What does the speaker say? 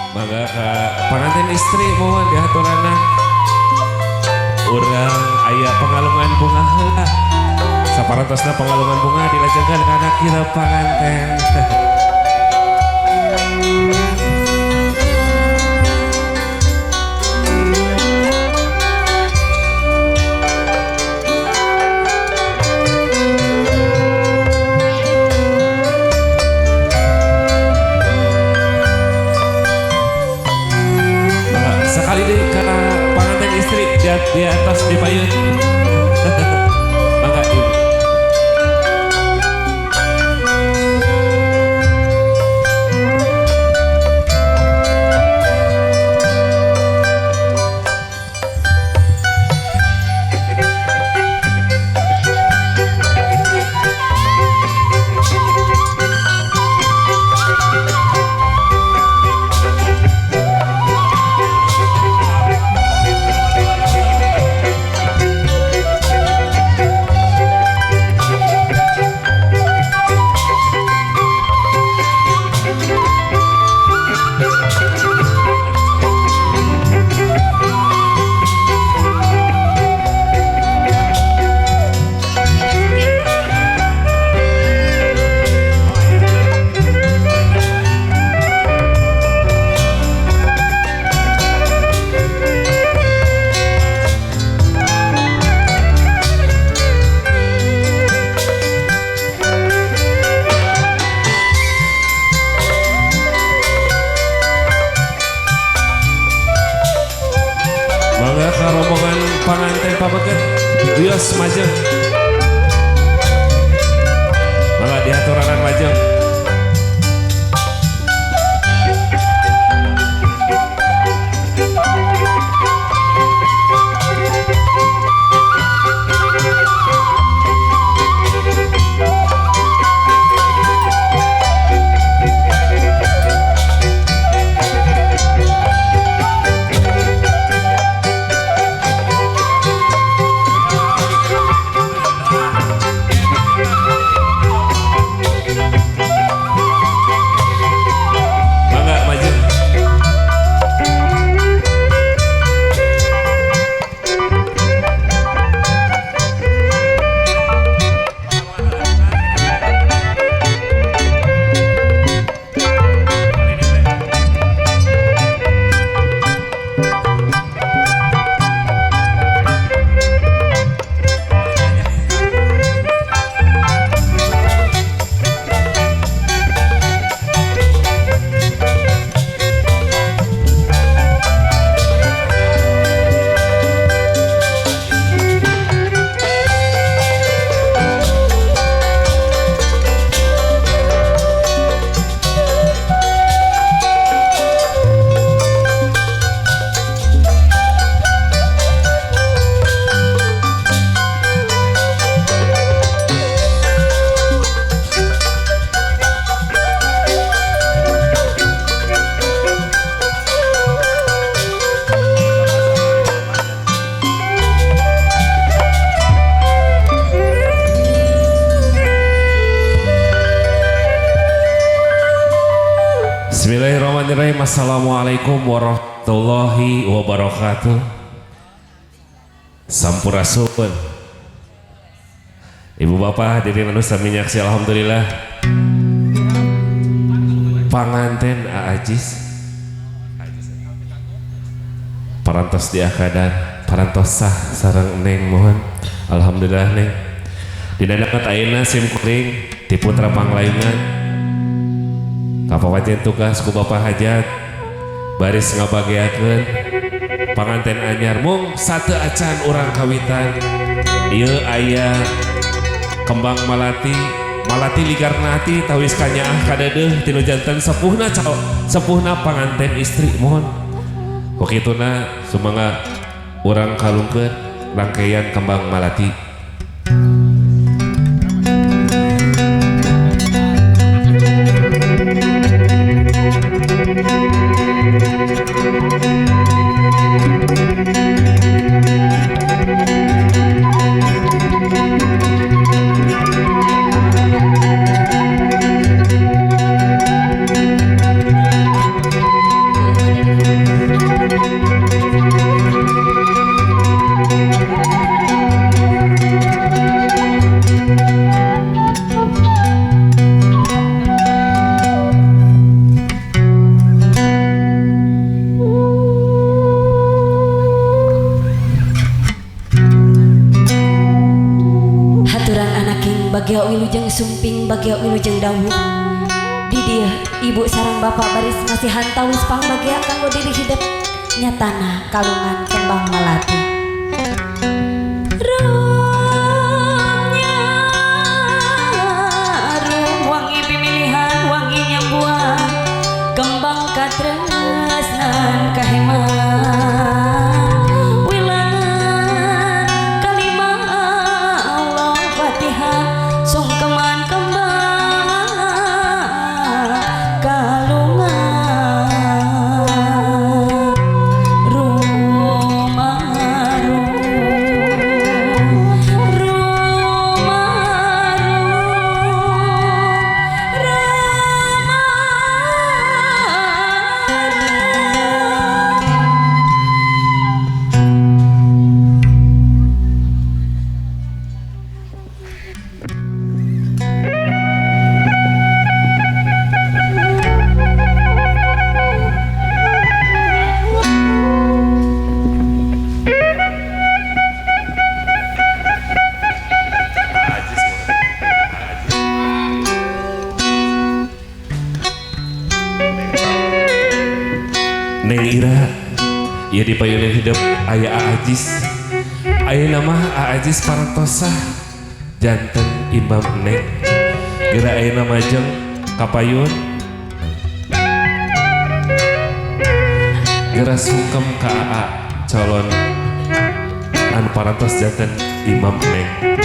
Mangga ka pangantin istri mohon diaturana urang aya pangalungan bunga heula saparantosna pangalungan bunga dilajengan kana kira panganten. Sekali deh karena pengantin istri di atas di payun. Mangga ibu. Mangga ka rombongan panganten pabeukeut wios majeng. Mangga diaturanan majeng. Bismillahirrahmanirrahim. Assalamualaikum warahmatullahi wabarakatuh. Sampurasun. Ibu bapak hadirin anu sami nyaksi alhamdulillah. Panganten Aajis. Parantos di akadan, parantos sah sareng Neng mohon. Alhamdulillah Neng. Dina dapat ayeuna sim kuring ti putra panglaingan. Kapawajen tugas ku Bapak Hajat baris ngabagiakeun panganten anyar mung sate acan urang kawitan ieu aya kembang malati ligarnati tawis kanyaah kadeudeung tinu janten sepuhna panganten istri mohon kokituna sumangga urang kalungkeun rangkaian kembang malati. wilujeng sumping bagya wilujeng dawuh di dia ibu sareng bapak baris masih hantawis pangbagya kanggo diri hidup nyatana kalungan kembang melati. Wangi pemilihan wangi nyambuan kembang katresnan kaheman wilangan kalimah Allah Fatihah sungkeman kembang kalungan rumah Neng Ira, ya di payunan hidup ayah Ajis. Ayah nama Ajis Parantosa, janten Imam Neng. Geura ayah nama jeng kapayun. Geura sungkem ka AA calon anu parantos janten Imam Neng.